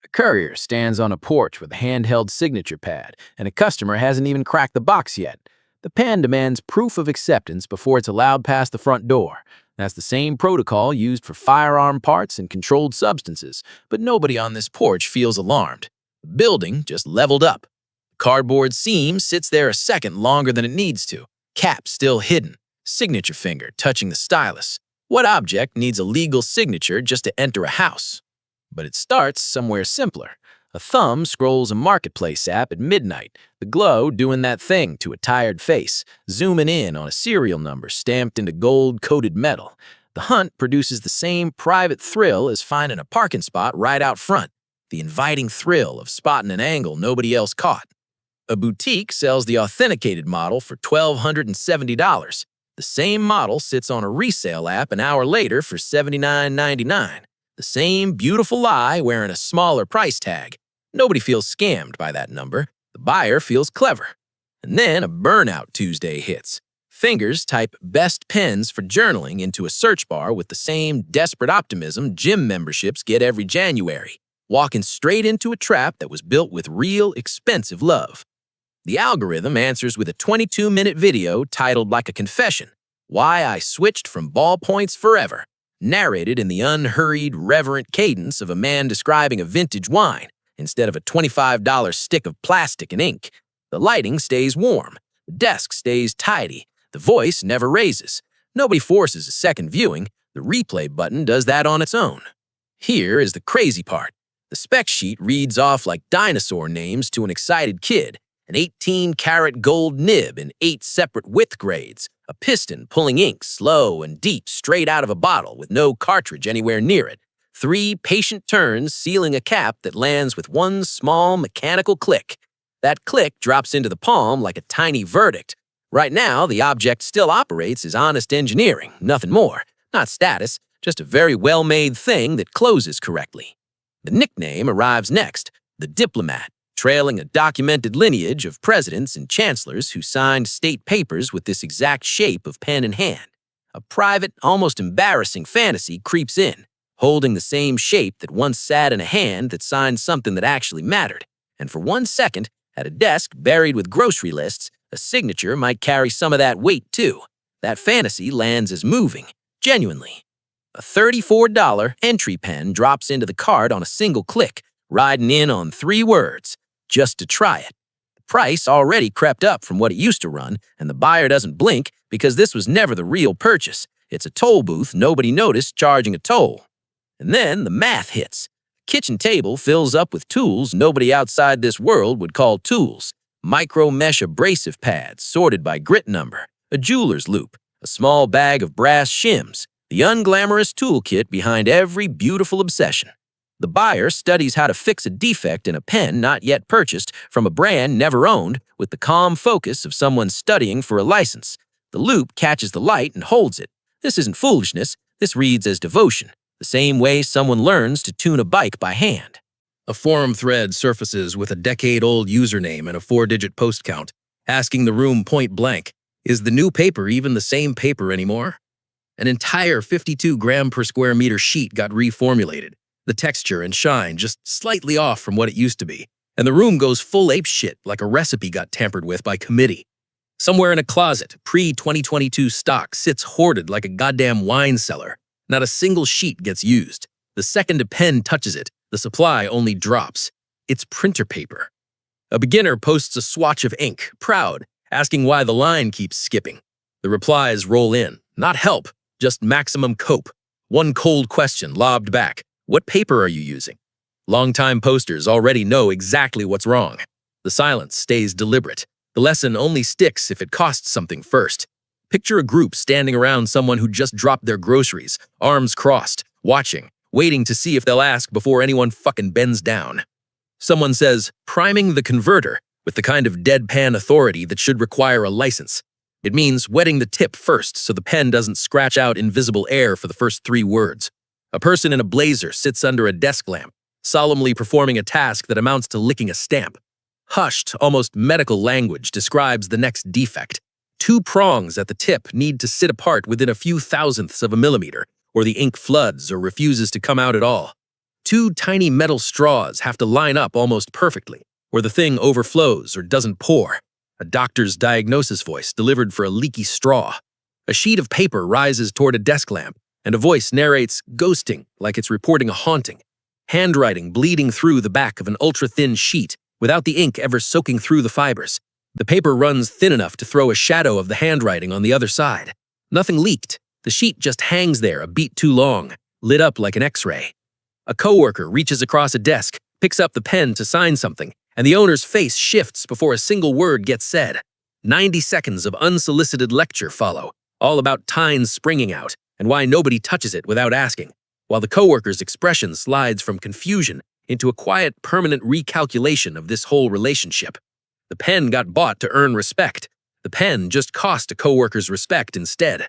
A courier stands on a porch with a handheld signature pad, and a customer hasn't even cracked the box yet. The pen demands proof of acceptance before it's allowed past the front door. That's the same protocol used for firearm parts and controlled substances, but nobody on this porch feels alarmed. The building just leveled up. The cardboard seam sits there a second longer than it needs to, cap still hidden, signature finger touching the stylus. What object needs a legal signature just to enter a house? But it starts somewhere simpler. A thumb scrolls a marketplace app at midnight, the glow doing that thing to a tired face, zooming in on a serial number stamped into gold-coated metal. The hunt produces the same private thrill as finding a parking spot right out front, the inviting thrill of spotting an angle nobody else caught. A boutique sells the authenticated model for $1,270. The same model sits on a resale app an hour later for $79.99. The same beautiful lie wearing a smaller price tag. Nobody feels scammed by that number. The buyer feels clever. And then a burnout Tuesday hits. Fingers type best pens for journaling into a search bar with the same desperate optimism gym memberships get every January, walking straight into a trap that was built with real expensive love. The algorithm answers with a 22-minute video titled like a confession, Why I Switched from Ballpoints Forever, narrated in the unhurried, reverent cadence of a man describing a vintage wine instead of a $25 stick of plastic and ink. The lighting stays warm, the desk stays tidy, the voice never raises. Nobody forces a second viewing, the replay button does that on its own. Here is the crazy part. The spec sheet reads off like dinosaur names to an excited kid, an 18-karat gold nib in 8 separate width grades, a piston pulling ink slow and deep straight out of a bottle with no cartridge anywhere near it, 3 patient turns sealing a cap that lands with one small mechanical click. That click drops into the palm like a tiny verdict. Right now, the object still operates as honest engineering, nothing more, not status, just a very well-made thing that closes correctly. The nickname arrives next, the diplomat, trailing a documented lineage of presidents and chancellors who signed state papers with this exact shape of pen in hand. A private, almost embarrassing fantasy creeps in, holding the same shape that once sat in a hand that signed something that actually mattered. And for 1 second, at a desk buried with grocery lists, a signature might carry some of that weight too. That fantasy lands as moving, genuinely. A $34 entry pen drops into the cart on a single click, riding in on 3 words, just to try it. The price already crept up from what it used to run, and the buyer doesn't blink because this was never the real purchase. It's a toll booth nobody noticed charging a toll. And then the math hits. The kitchen table fills up with tools nobody outside this world would call tools. Micro mesh abrasive pads sorted by grit number, a jeweler's loupe, a small bag of brass shims, the unglamorous toolkit behind every beautiful obsession. The buyer studies how to fix a defect in a pen not yet purchased from a brand never owned with the calm focus of someone studying for a license. The loupe catches the light and holds it. This isn't foolishness, this reads as devotion, the same way someone learns to tune a bike by hand. A forum thread surfaces with a decade-old username and a 4-digit post count, asking the room point blank, is the new paper even the same paper anymore? An entire 52 gram per square meter sheet got reformulated, the texture and shine just slightly off from what it used to be, and the room goes full apeshit like a recipe got tampered with by committee. Somewhere in a closet, pre-2022 stock sits hoarded like a goddamn wine cellar. Not a single sheet gets used. The second a pen touches it, the supply only drops. It's printer paper. A beginner posts a swatch of ink, proud, asking why the line keeps skipping. The replies roll in. Not help, just maximum cope. One cold question lobbed back. What paper are you using? Longtime posters already know exactly what's wrong. The silence stays deliberate. The lesson only sticks if it costs something first. Picture a group standing around someone who just dropped their groceries, arms crossed, watching, waiting to see if they'll ask before anyone fucking bends down. Someone says, priming the converter, with the kind of deadpan authority that should require a license. It means wetting the tip first so the pen doesn't scratch out invisible air for the first 3 words. A person in a blazer sits under a desk lamp, solemnly performing a task that amounts to licking a stamp. Hushed, almost medical language describes the next defect. 2 prongs at the tip need to sit apart within a few thousandths of a millimeter, or the ink floods or refuses to come out at all. Two tiny metal straws have to line up almost perfectly, or the thing overflows or doesn't pour. A doctor's diagnosis voice delivered for a leaky straw. A sheet of paper rises toward a desk lamp, and a voice narrates ghosting like it's reporting a haunting. Handwriting bleeding through the back of an ultra-thin sheet without the ink ever soaking through the fibers. The paper runs thin enough to throw a shadow of the handwriting on the other side. Nothing leaked. The sheet just hangs there a beat too long, lit up like an X-ray. A coworker reaches across a desk, picks up the pen to sign something, and the owner's face shifts before a single word gets said. 90 seconds of unsolicited lecture follow, all about tines springing out and why nobody touches it without asking, while the coworker's expression slides from confusion into a quiet, permanent recalculation of this whole relationship. The pen got bought to earn respect. The pen just cost a coworker's respect instead.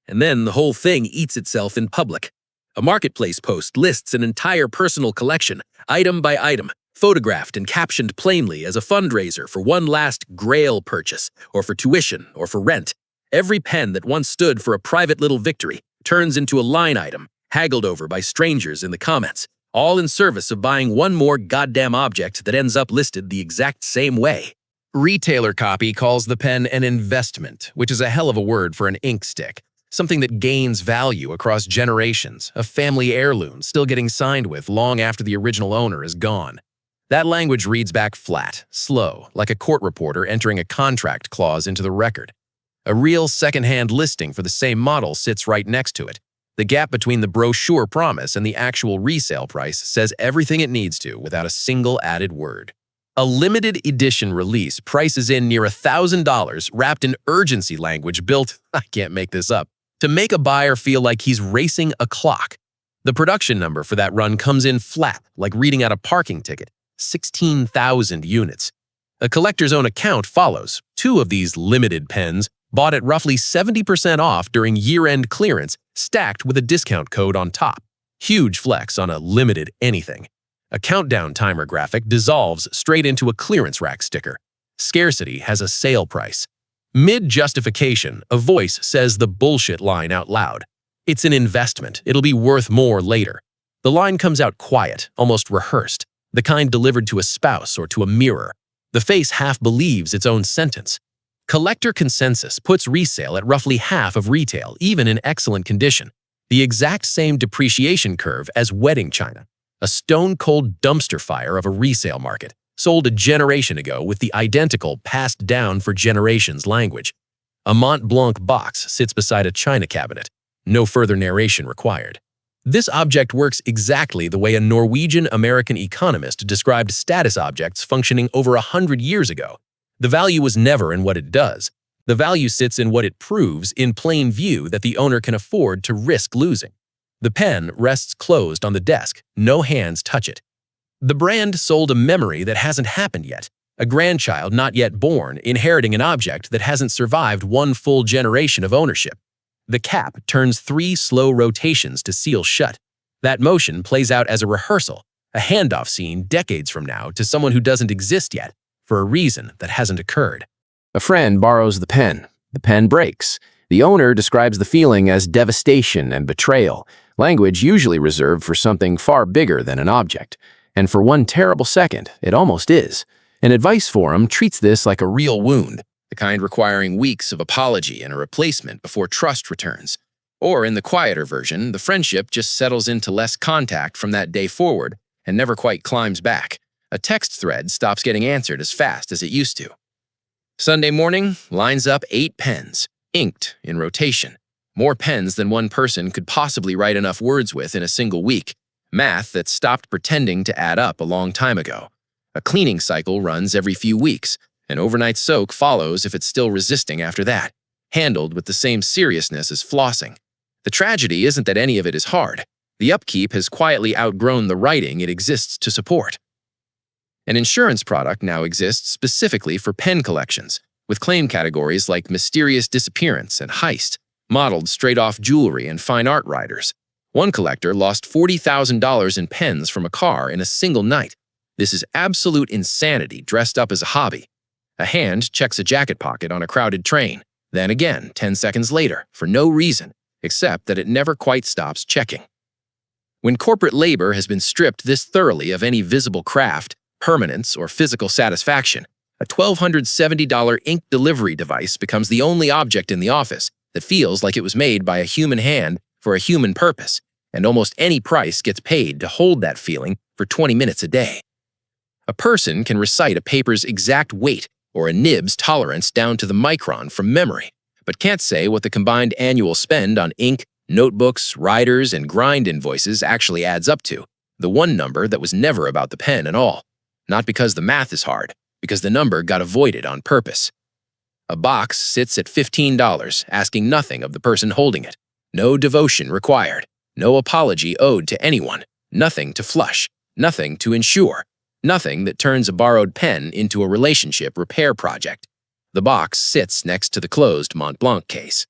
And then the whole thing eats itself in public. A marketplace post lists an entire personal collection, item by item, photographed and captioned plainly as a fundraiser for one last grail purchase, or for tuition, or for rent. Every pen that once stood for a private little victory turns into a line item, haggled over by strangers in the comments, all in service of buying one more goddamn object that ends up listed the exact same way. Retailer copy calls the pen an investment, which is a hell of a word for an ink stick. Something that gains value across generations, a family heirloom still getting signed with long after the original owner is gone. That language reads back flat, slow, like a court reporter entering a contract clause into the record. A real second-hand listing for the same model sits right next to it. The gap between the brochure promise and the actual resale price says everything it needs to without a single added word. A limited edition release prices in near $1,000 wrapped in urgency language built, I can't make this up, to make a buyer feel like he's racing a clock. The production number for that run comes in flat, like reading out a parking ticket, 16,000 units. A collector's own account follows. Two of these limited pens bought at roughly 70% off during year-end clearance, stacked with a discount code on top. Huge flex on a limited anything. A countdown timer graphic dissolves straight into a clearance rack sticker. Scarcity has a sale price. Mid-justification, a voice says the bullshit line out loud. It's an investment. It'll be worth more later. The line comes out quiet, almost rehearsed, the kind delivered to a spouse or to a mirror. The face half believes its own sentence. Collector consensus puts resale at roughly half of retail, even in excellent condition. The exact same depreciation curve as wedding china. A stone-cold dumpster fire of a resale market, sold a generation ago with the identical passed down for generations language. A Mont Blanc box sits beside a china cabinet. No further narration required. This object works exactly the way a Norwegian-American economist described status objects functioning over 100 years ago. The value was never in what it does. The value sits in what it proves in plain view that the owner can afford to risk losing. The pen rests closed on the desk. No hands touch it. The brand sold a memory that hasn't happened yet, a grandchild not yet born inheriting an object that hasn't survived one full generation of ownership. The cap turns 3 slow rotations to seal shut. That motion plays out as a rehearsal, a handoff scene decades from now to someone who doesn't exist yet, for a reason that hasn't occurred. A friend borrows the pen. The pen breaks. The owner describes the feeling as devastation and betrayal, language usually reserved for something far bigger than an object. And for one terrible second, it almost is. An advice forum treats this like a real wound, the kind requiring weeks of apology and a replacement before trust returns. Or in the quieter version, the friendship just settles into less contact from that day forward and never quite climbs back. A text thread stops getting answered as fast as it used to. Sunday morning lines up 8 pens, inked in rotation. More pens than one person could possibly write enough words with in a single week. Math that stopped pretending to add up a long time ago. A cleaning cycle runs every few weeks. An overnight soak follows if it's still resisting after that, handled with the same seriousness as flossing. The tragedy isn't that any of it is hard. The upkeep has quietly outgrown the writing it exists to support. An insurance product now exists specifically for pen collections, with claim categories like mysterious disappearance and heist, modeled straight off jewelry and fine art riders. One collector lost $40,000 in pens from a car in a single night. This is absolute insanity dressed up as a hobby. A hand checks a jacket pocket on a crowded train, then again 10 seconds later, for no reason, except that it never quite stops checking. When corporate labor has been stripped this thoroughly of any visible craft, permanence, or physical satisfaction, a $1,270 ink delivery device becomes the only object in the office that feels like it was made by a human hand for a human purpose, and almost any price gets paid to hold that feeling for 20 minutes a day. A person can recite a paper's exact weight or a nib's tolerance down to the micron from memory, but can't say what the combined annual spend on ink, notebooks, riders, and grind invoices actually adds up to, the one number that was never about the pen at all. Not because the math is hard, because the number got avoided on purpose. A box sits at $15, asking nothing of the person holding it. No devotion required, no apology owed to anyone, nothing to flush, nothing to ensure, nothing that turns a borrowed pen into a relationship repair project. The box sits next to the closed Mont Blanc case.